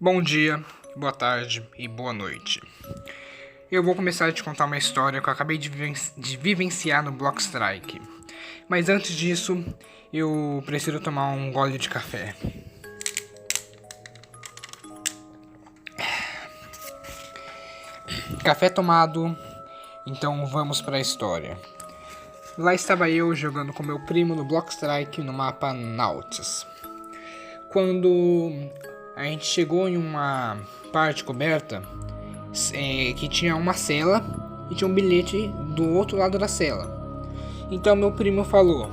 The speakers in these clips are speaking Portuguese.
Bom dia, boa tarde e boa noite. Eu vou começar a te contar uma história que eu acabei de vivenciar no Blockstrike. Mas antes disso, eu preciso tomar um gole de café. Café tomado, então vamos para a história. Lá estava eu jogando com meu primo no Blockstrike no mapa Nautilus. Quando a gente chegou em uma parte coberta que tinha uma cela e tinha um bilhete do outro lado da cela. Então meu primo falou: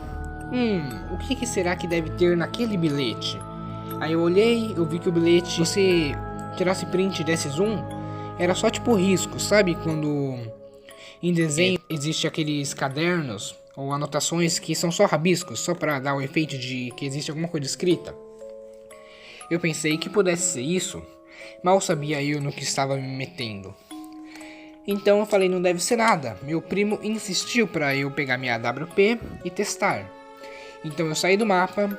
o que será que deve ter naquele bilhete? Aí eu olhei, eu vi que o bilhete, se você tirasse print e desse zoom, era só tipo risco, sabe? Quando em desenho existe aqueles cadernos ou anotações que são só rabiscos, só para dar o efeito de que existe alguma coisa escrita. Eu pensei que pudesse ser isso, mal sabia eu no que estava me metendo. Então eu falei, não deve ser nada. Meu primo insistiu para eu pegar minha AWP e testar. Então eu saí do mapa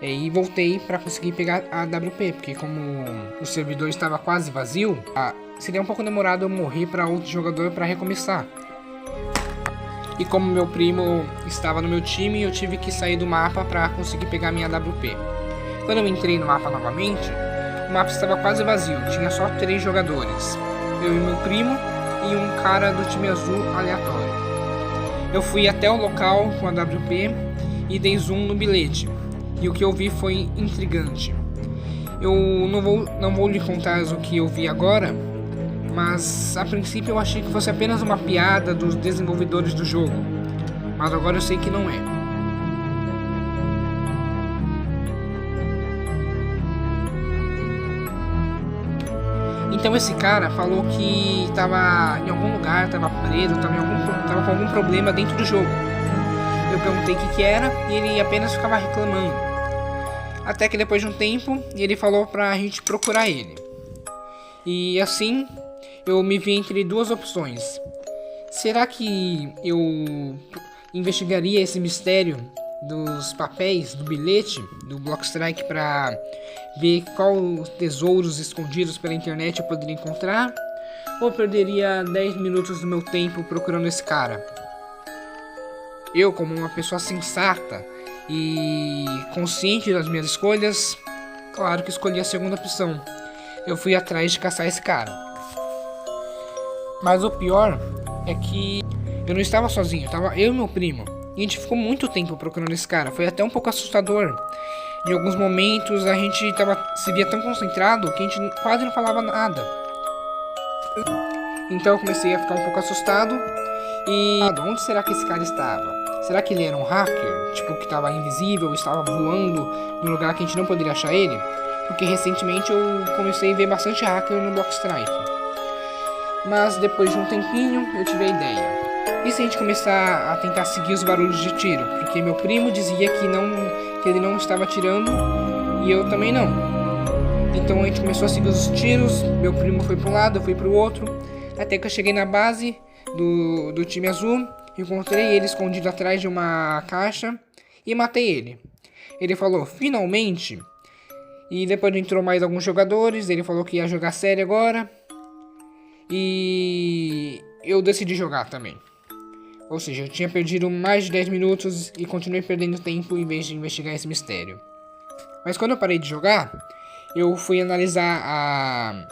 e voltei para conseguir pegar a AWP, porque como o servidor estava quase vazio, seria um pouco demorado eu morrer para outro jogador para recomeçar. E como meu primo estava no meu time, eu tive que sair do mapa para conseguir pegar minha AWP. Quando eu entrei no mapa novamente, o mapa estava quase vazio, tinha só 3 jogadores. Eu e meu primo e um cara do time azul aleatório. Eu fui até o local com a AWP e dei zoom no bilhete. E o que eu vi foi intrigante. Eu não vou lhe contar o que eu vi agora, mas a princípio eu achei que fosse apenas uma piada dos desenvolvedores do jogo. Mas agora eu sei que não é. Então esse cara falou que estava em algum lugar, estava preso, estava com algum problema dentro do jogo. Eu perguntei o que era e ele apenas ficava reclamando. Até que depois de um tempo, ele falou pra gente procurar ele. E assim, eu me vi entre duas opções. Será que eu investigaria esse mistério dos papéis, do bilhete, do Blockstrike para ver quais tesouros escondidos pela internet eu poderia encontrar? Ou perderia 10 minutos do meu tempo procurando esse cara? Eu, como uma pessoa sensata e consciente das minhas escolhas, claro que escolhi a segunda opção. Eu fui atrás de caçar esse cara. Mas o pior é que eu não estava sozinho, estava eu e meu primo. E a gente ficou muito tempo procurando esse cara, foi até um pouco assustador. Em alguns momentos a gente se via tão concentrado que a gente quase não falava nada. Então eu comecei a ficar um pouco assustado. E onde será que esse cara estava? Será que ele era um hacker? Tipo, que estava invisível, estava voando num lugar que a gente não poderia achar ele? Porque recentemente eu comecei a ver bastante hacker no Blockstrike. Mas depois de um tempinho eu tive a ideia. E se a gente começar a tentar seguir os barulhos de tiro? Porque meu primo dizia que ele não estava atirando e eu também não. Então a gente começou a seguir os tiros, meu primo foi para um lado, eu fui para o outro. Até que eu cheguei na base do time azul, encontrei ele escondido atrás de uma caixa e matei ele. Ele falou, finalmente. E depois entrou mais alguns jogadores, ele falou que ia jogar sério agora. E eu decidi jogar também. Ou seja, eu tinha perdido mais de 10 minutos e continuei perdendo tempo em vez de investigar esse mistério. Mas quando eu parei de jogar, eu fui analisar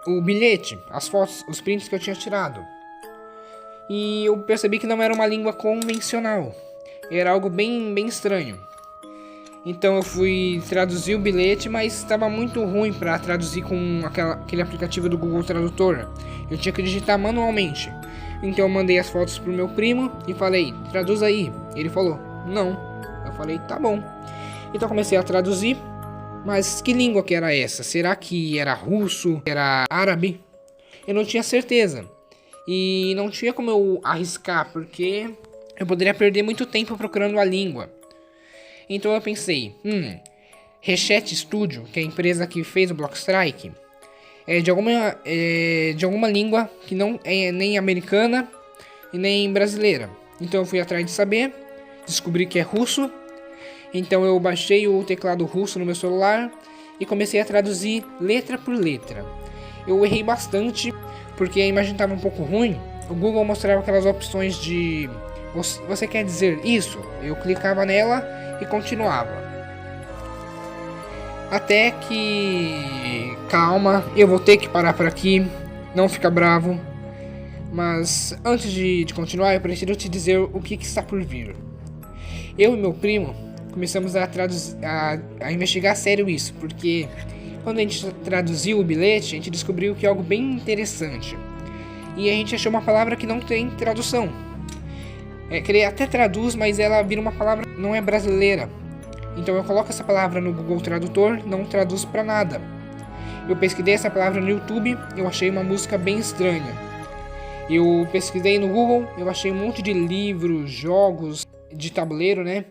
o bilhete, as fotos, os prints que eu tinha tirado. E eu percebi que não era uma língua convencional. Era algo bem estranho. Então eu fui traduzir o bilhete, mas estava muito ruim para traduzir com aquele aplicativo do Google Tradutor. Eu tinha que digitar manualmente. Então eu mandei as fotos pro meu primo e falei, traduz aí. Ele falou, não. Eu falei, tá bom. Então eu comecei a traduzir. Mas que língua que era essa? Será que era russo? Era árabe? Eu não tinha certeza. E não tinha como eu arriscar, porque eu poderia perder muito tempo procurando a língua. Então eu pensei, Hachette Studio, que é a empresa que fez o Blockstrike, é de alguma língua que não é nem americana e nem brasileira. Então eu fui atrás de saber, descobri que é russo. Então eu baixei o teclado russo no meu celular e comecei a traduzir letra por letra. Eu errei bastante porque a imagem estava um pouco ruim. O Google mostrava aquelas opções de você quer dizer isso? Eu clicava nela e continuava. Até que... Calma, eu vou ter que parar por aqui. Não fica bravo. Mas antes de continuar, eu preciso te dizer o que está por vir. Eu e meu primo começamos a investigar a sério isso, porque quando a gente traduziu o bilhete, a gente descobriu que é algo bem interessante. E a gente achou uma palavra que não tem tradução. Ele até traduz, mas ela vira uma palavra que não é brasileira. Então eu coloco essa palavra no Google Tradutor, não traduz pra nada. Eu pesquisei essa palavra no YouTube, eu achei uma música bem estranha. Eu pesquisei no Google, eu achei um monte de livros, jogos de tabuleiro, né?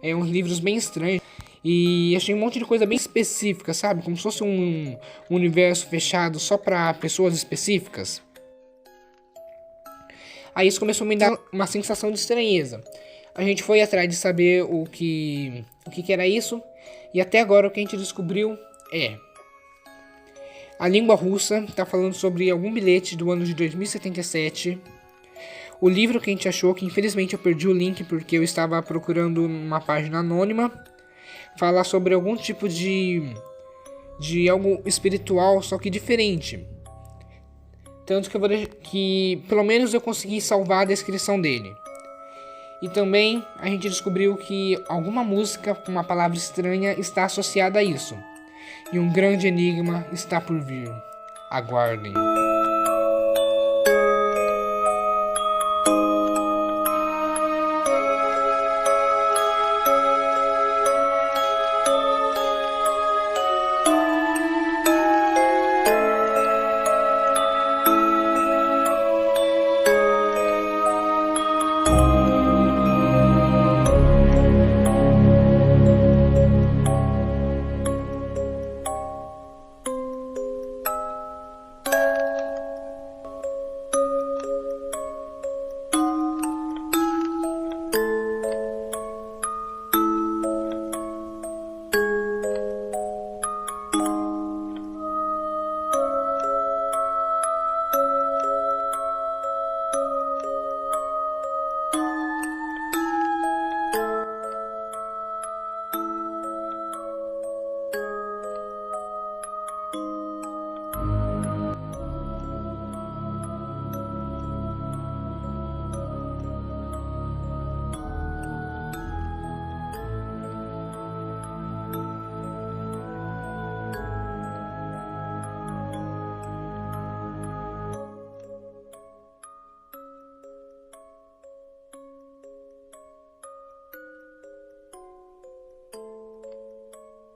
Uns livros bem estranhos. E achei um monte de coisa bem específica, sabe? Como se fosse um universo fechado só pra pessoas específicas. Aí isso começou a me dar uma sensação de estranheza. A gente foi atrás de saber o que era isso. E até agora o que a gente descobriu é... A língua russa está falando sobre algum bilhete do ano de 2077. O livro que a gente achou, que infelizmente eu perdi o link porque eu estava procurando uma página anônima, fala sobre algum tipo de algo espiritual, só que diferente. Tanto que pelo menos eu consegui salvar a descrição dele. E também a gente descobriu que alguma música com uma palavra estranha está associada a isso. E um grande enigma está por vir. Aguardem.